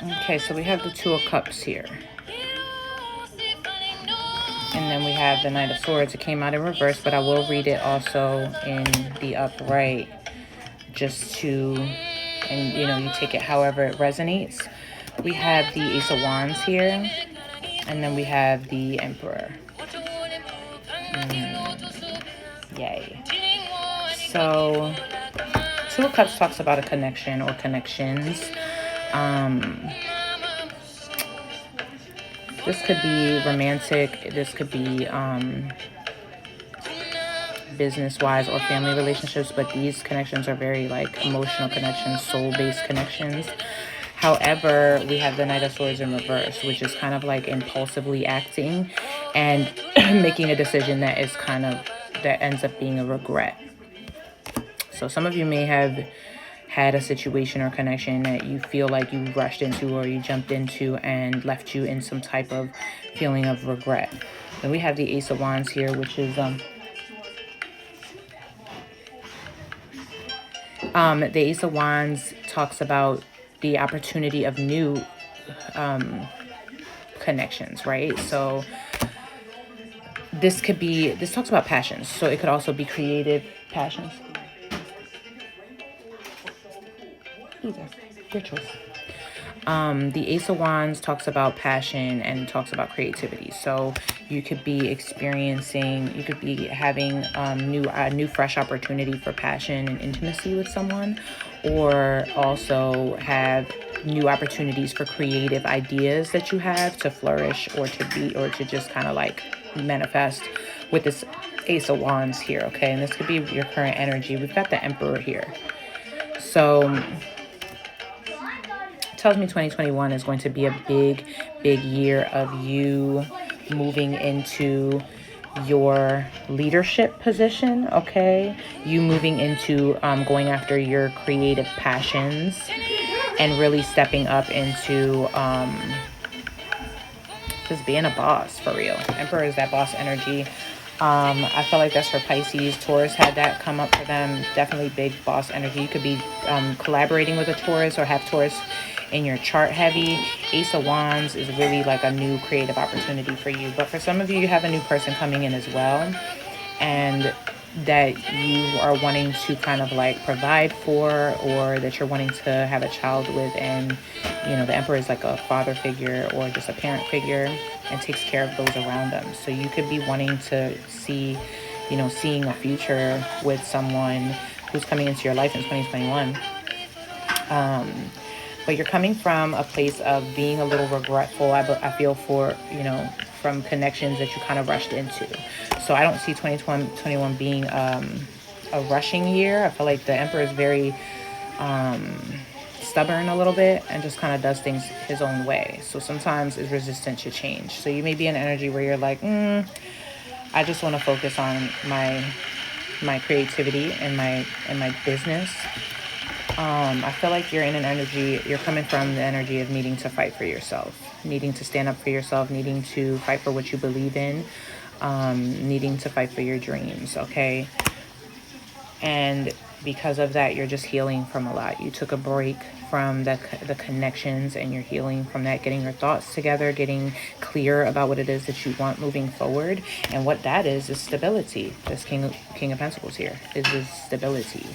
Okay, so we have the Two of Cups here. And then we have the Knight of Swords. It came out in reverse, but I will read it also in the upright just to, and you know, you take it however it resonates. We have the Ace of Wands here, and then we have the Emperor. Yay. So, Two of Cups talks about a connection or connections. This could be romantic. This could be business-wise or family relationships, but these connections are very like emotional connections, soul-based connections. However, we have the Knight of Swords in reverse, which is kind of like impulsively acting and making a decision that is kind of, that ends up being a regret. So some of you may have had a situation or connection that you feel like you rushed into or you jumped into and left you in some type of feeling of regret. Then we have the Ace of Wands here, which is the Ace of Wands talks about the opportunity of new connections, right? So this could be, this talks about passions, so it could also be creative passions. Either, your choice. The Ace of Wands talks about passion and talks about creativity. So you could be experiencing, you could be having new fresh opportunity for passion and intimacy with someone, or also have new opportunities for creative ideas that you have to flourish or to be, or to just kind of like manifest with this Ace of Wands here. Okay, and this could be your current energy. We've got the Emperor here. So tells me 2021 is going to be a big year of you moving into your leadership position. Okay, you moving into going after your creative passions and really stepping up into just being a boss for real. Emperor is that boss energy. I feel like that's for Pisces. Taurus had that come up for them. Definitely big boss energy. You could be collaborating with a Taurus or have Taurus in your chart heavy. Ace of Wands is really like a new creative opportunity for you. But for some of you, you have a new person coming in as well, and that you are wanting to kind of like provide for, or that you're wanting to have a child with. And you know, the Emperor is like a father figure or just a parent figure and takes care of those around them. So you could be wanting to see, you know, seeing a future with someone who's coming into your life in 2021. But you're coming from a place of being a little regretful, I feel, for, you know, from connections that you kind of rushed into. So I don't see 2021 being a rushing year. I feel like the Emperor is very stubborn a little bit and just kind of does things his own way. So sometimes is resistant to change. So you may be in energy where you're like, I just want to focus on my creativity and my business. I feel like you're in an energy, you're coming from the energy of needing to fight for yourself, needing to stand up for yourself, needing to fight for what you believe in, needing to fight for your dreams, okay? And because of that, you're just healing from a lot. You took a break from the connections, and you're healing from that, getting your thoughts together, getting clear about what it is that you want moving forward. And what that is stability. This King of Pentacles here is stability.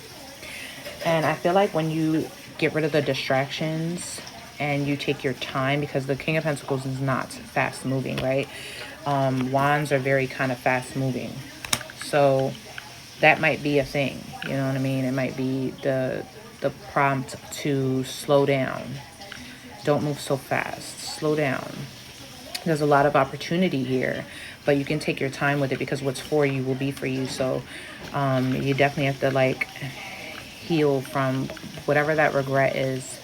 And I feel like when you get rid of the distractions and you take your time, because the King of Pentacles is not fast moving, right? Wands are very kind of fast moving. So that might be a thing, you know what I mean? It might be the prompt to slow down. Don't move so fast. Slow down. There's a lot of opportunity here, but you can take your time with it, because what's for you will be for you. So you definitely have to like heal from whatever that regret is.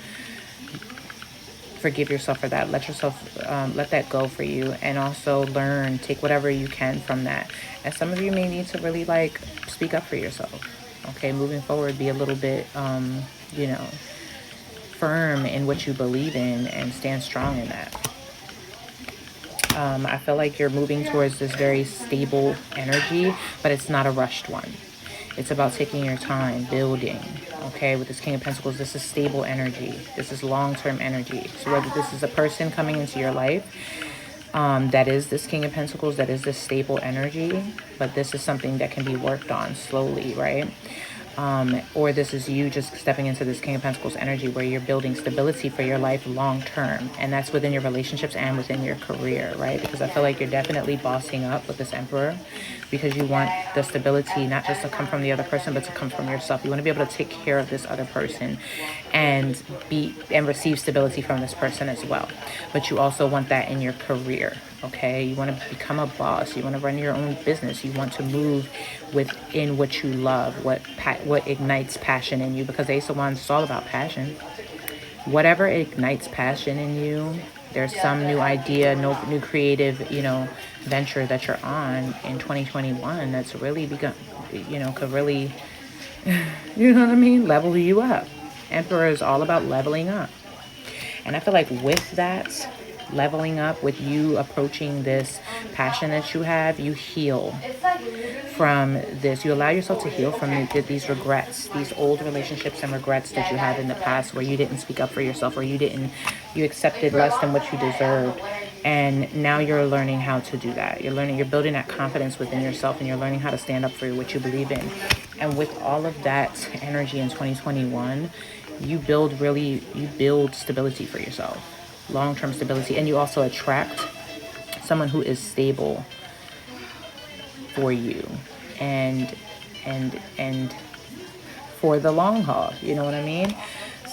Forgive yourself for that. Let yourself let that go for you, and also learn, take whatever you can from that. And some of you may need to really like speak up for yourself. Okay, moving forward, be a little bit you know, firm in what you believe in and stand strong in that. I feel like you're moving towards this very stable energy, but it's not a rushed one. It's about taking your time, building. Okay, with this King of Pentacles, this is stable energy. This is long-term energy. So whether this is a person coming into your life, that is this King of Pentacles, that is this stable energy, but this is something that can be worked on slowly, right? Or this is you just stepping into this King of Pentacles energy where you're building stability for your life long term, and that's within your relationships and within your career, right? Because I feel like you're definitely bossing up with this Emperor, because you want the stability not just to come from the other person, but to come from yourself. You want to be able to take care of this other person and receive stability from this person as well. But you also want that in your career. Okay, you want to become a boss. You want to run your own business. You want to move within what you love, what ignites passion in you. Because Ace of Wands is all about passion. Whatever ignites passion in you, there's some new idea, no new creative, venture that you're on in 2021 that's really begun, could really, you know what I mean, level you up. Emperor is all about leveling up. And I feel like with that leveling up, with you approaching this passion that you have, you heal from this. You allow yourself to heal from these regrets, these old relationships and regrets that you had in the past, where you didn't speak up for yourself, or you accepted less than what you deserved. And now you're learning how to do that. You're building that confidence within yourself, and you're learning how to stand up for what you believe in. And with all of that energy in 2021, you build stability for yourself, long-term stability, and you also attract someone who is stable for you and for the long haul, you know what I mean?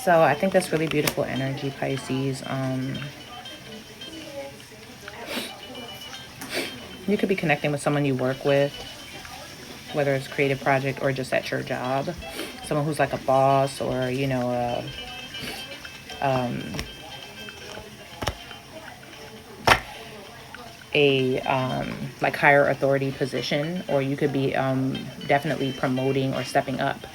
So I think that's really beautiful energy, Pisces. You could be connecting with someone you work with, whether it's a creative project or just at your job, someone who's like a boss, or like higher authority position, or you could be definitely promoting or stepping up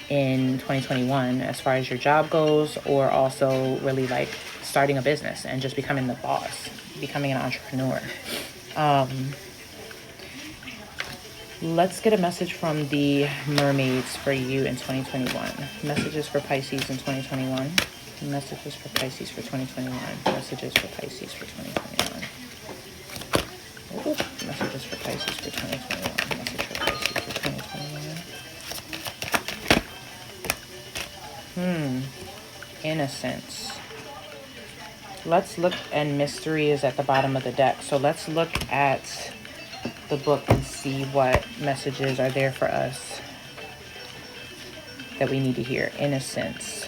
in 2021 as far as your job goes, or also really like starting a business and just becoming the boss, becoming an entrepreneur. Let's get a message from the mermaids for you in 2021. Messages for Pisces in 2021. Messages for Pisces for 2021. Messages for Pisces for 2021. Ooh, messages for Pisces for 2021. Message for Pisces for 2021. Innocence. Let's look, and mystery is at the bottom of the deck. So let's look at the book and see what messages are there for us that we need to hear. Innocence.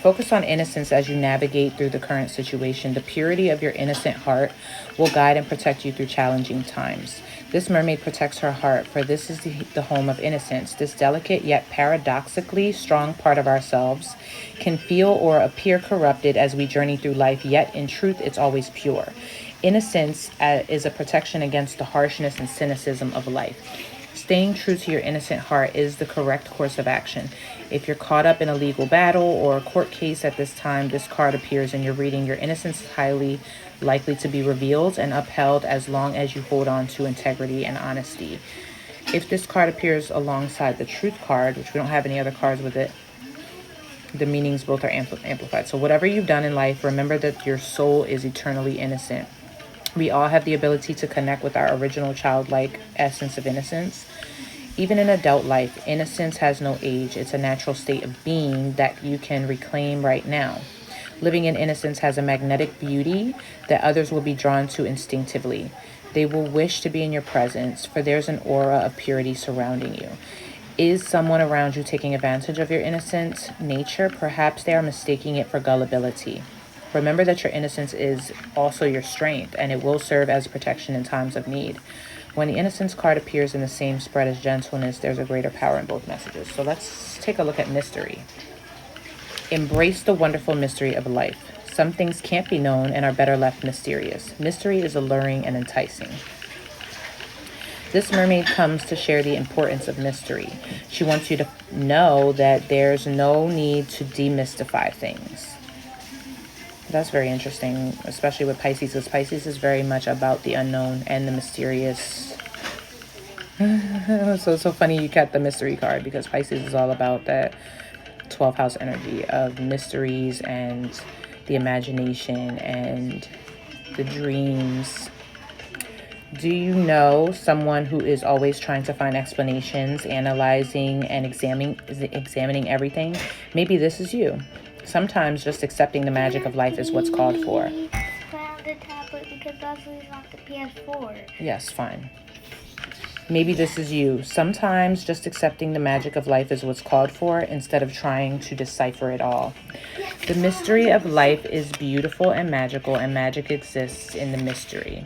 Focus on innocence as you navigate through the current situation. The purity of your innocent heart will guide and protect you through challenging times. This mermaid protects her heart, for this is the home of innocence. This delicate yet paradoxically strong part of ourselves can feel or appear corrupted as we journey through life, yet in truth it's always pure. Innocence is a protection against the harshness and cynicism of life. Staying true to your innocent heart is the correct course of action. If you're caught up in a legal battle or a court case at this time, this card appears in your reading. Your innocence is highly likely to be revealed and upheld as long as you hold on to integrity and honesty. If this card appears alongside the truth card, which we don't have any other cards with it, the meanings both are amplified. So whatever you've done in life, remember that your soul is eternally innocent. We all have the ability to connect with our original childlike essence of innocence. Even in adult life, innocence has no age. It's a natural state of being that you can reclaim right now. Living in innocence has a magnetic beauty that others will be drawn to instinctively. They will wish to be in your presence, for there's an aura of purity surrounding you. Is someone around you taking advantage of your innocent nature? Perhaps they are mistaking it for gullibility. Remember that your innocence is also your strength, and it will serve as protection in times of need. When the innocence card appears in the same spread as gentleness, there's a greater power in both messages. So let's take a look at mystery. Embrace the wonderful mystery of life. Some things can't be known and are better left mysterious. Mystery is alluring and enticing. This mermaid comes to share the importance of mystery. She wants you to know that there's no need to demystify things. That's very interesting, especially with Pisces, because Pisces is very much about the unknown and the mysterious So it's so funny you kept the mystery card, because Pisces is all about that 12th house energy of mysteries and the imagination and the dreams. Do you know someone who is always trying to find explanations, analyzing and examining everything? Maybe this is you. Sometimes just accepting the magic of life is what's called for. Found the tablet because that's not the PS4. Yes, fine. Maybe this is you. Sometimes just accepting the magic of life is what's called for, instead of trying to decipher it all. The mystery of life is beautiful and magic exists in the mystery.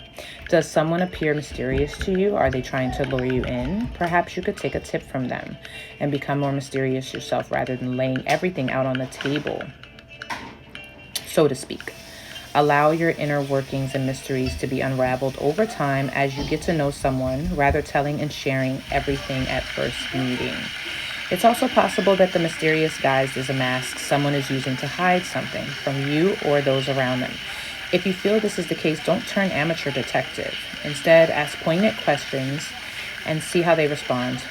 Does someone appear mysterious to you? Are they trying to lure you in? Perhaps you could take a tip from them and become more mysterious yourself, rather than laying everything out on the table, so to speak. Allow your inner workings and mysteries to be unraveled over time as you get to know someone, rather telling and sharing everything at first meeting. It's also possible that the mysterious guise is a mask someone is using to hide something from you or those around them. If you feel this is the case, don't turn amateur detective. Instead, ask poignant questions and see how they respond.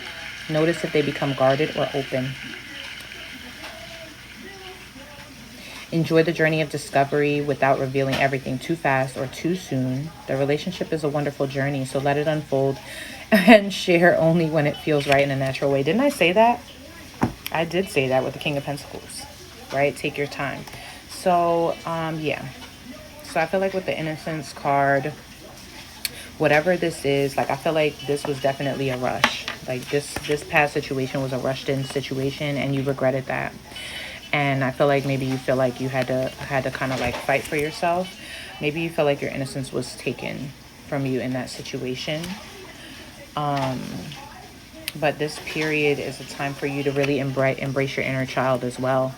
Notice if they become guarded or open. Enjoy the journey of discovery without revealing everything too fast or too soon. The relationship is a wonderful journey, so let it unfold and share only when it feels right in a natural way. Didn't I say that? I did say that with the King of Pentacles, right? Take your time. So, yeah. So I feel like with the Innocence card, whatever this is, like, I feel like this was definitely a rush. Like, this past situation was a rushed in situation, and you regretted that. And I feel like maybe you feel like you had to kind of like fight for yourself. Maybe you feel like your innocence was taken from you in that situation. But this period is a time for you to really embrace your inner child as well.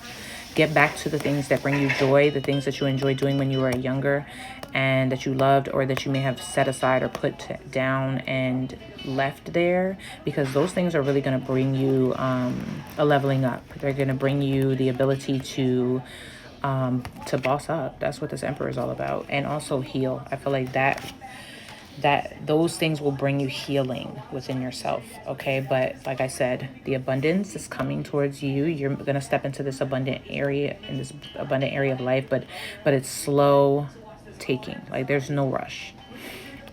Get back to the things that bring you joy, the things that you enjoyed doing when you were younger and that you loved, or that you may have set aside or put down and left there, because those things are really going to bring you a leveling up. They're going to bring you the ability to boss up. That's what this Emperor is all about. And also heal. I feel like that those things will bring you healing within yourself. Okay, but like I said, the abundance is coming towards you. You're gonna step into this abundant area, of life, but it's slow taking. Like, there's no rush.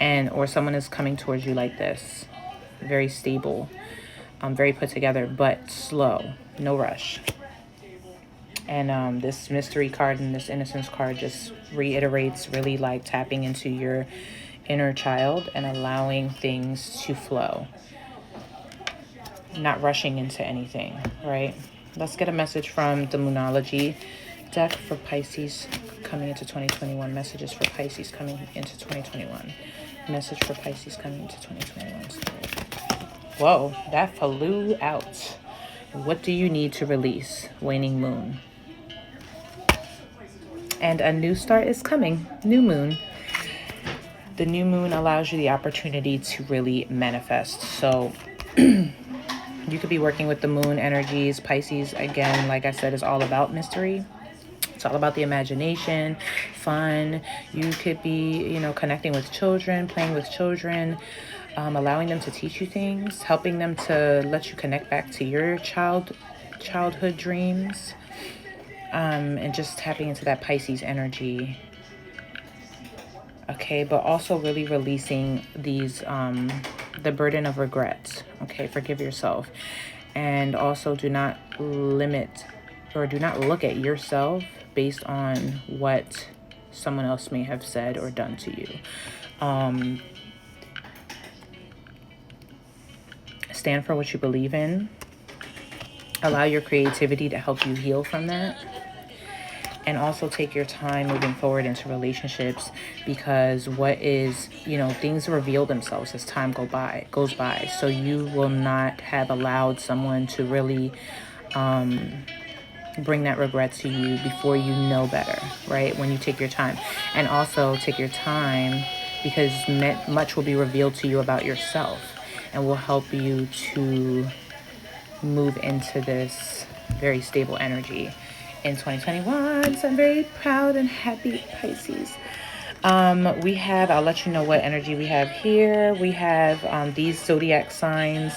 And or someone is coming towards you like this, very stable, very put together, but slow, no rush. And this mystery card and this innocence card just reiterates really like tapping into your inner child and allowing things to flow, not rushing into anything, right? Let's get a message from the Moonology deck for Pisces coming into 2021. Messages for Pisces coming into 2021. Message for Pisces coming into 2021. Whoa, that flew out. What do you need to release? Waning moon. And a new start is coming. New moon. The new moon allows you the opportunity to really manifest. So you could be working with the moon energies. Pisces, again, like I said, is all about mystery. It's all about the imagination, fun. You could be, connecting with children, playing with children, allowing them to teach you things, helping them to let you connect back to your childhood dreams, and just tapping into that Pisces energy. Okay, but also really releasing these, the burden of regrets. Okay, forgive yourself. And also do not limit or do not look at yourself based on what someone else may have said or done to you. Stand for what you believe in. Allow your creativity to help you heal from that. And also take your time moving forward into relationships, because things reveal themselves as time goes by. So you will not have allowed someone to really bring that regret to you before you know better, right? When you take your time. And also take your time, because much will be revealed to you about yourself and will help you to move into this very stable energy in 2021. So I'm very proud and happy, Pisces. We have, I'll let you know what energy we have here. We have these zodiac signs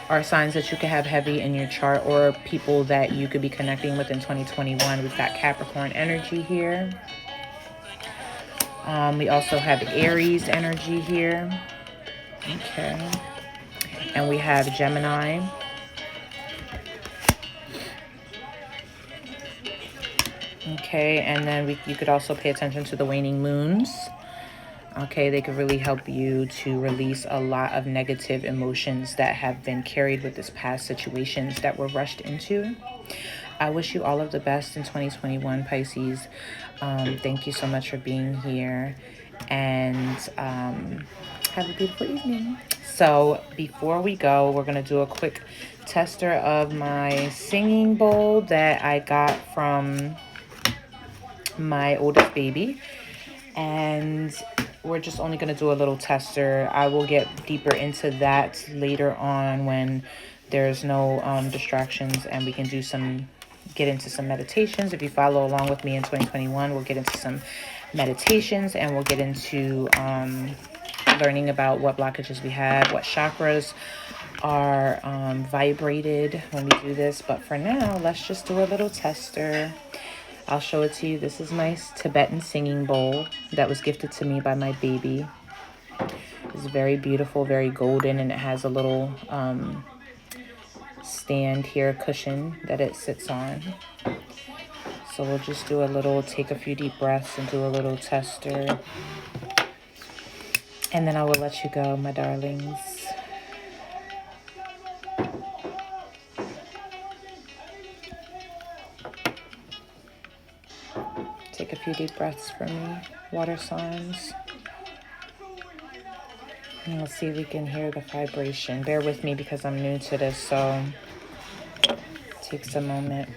are signs that you could have heavy in your chart, or people that you could be connecting with in 2021. We've got Capricorn energy here. We also have Aries energy here. Okay. And we have Gemini. Okay, and then you could also pay attention to the waning moons. Okay, they could really help you to release a lot of negative emotions that have been carried with this past situations that were rushed into. I wish you all of the best in 2021, Pisces. Thank you so much for being here, and have a beautiful evening. So before we go, we're going to do a quick tester of my singing bowl that I got from my oldest baby, and we're just only going to do a little tester. I will get deeper into that later on when there's no distractions, and we can get into some meditations. If you follow along with me in 2021, we'll get into some meditations, and we'll get into learning about what blockages we have, what chakras are vibrated when we do this. But for now, let's just do a little tester. I'll show it to you. This is my Tibetan singing bowl that was gifted to me by my baby. It's very beautiful, very golden, and it has a little stand here, cushion that it sits on. So we'll just do take a few deep breaths and do a little tester. And then I will let you go, my darlings. Take a few deep breaths for me, water signs. And we'll see if we can hear the vibration. Bear with me because I'm new to this, so it takes a moment.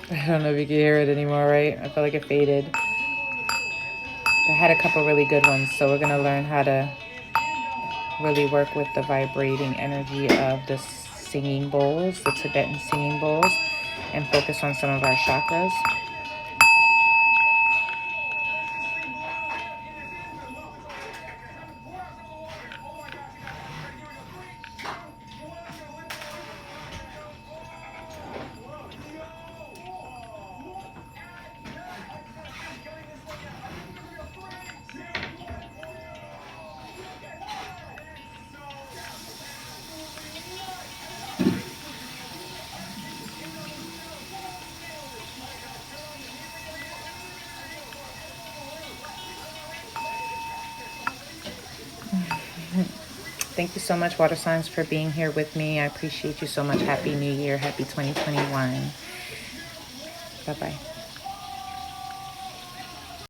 I don't know if you can hear it anymore, right? I feel like it faded. I had a couple really good ones, so we're going to learn how to really work with the vibrating energy of the singing bowls, the Tibetan singing bowls, and focus on some of our chakras. Thank you so much, water signs, for being here with me. I appreciate you so much. Happy New Year. Happy 2021. Bye-bye.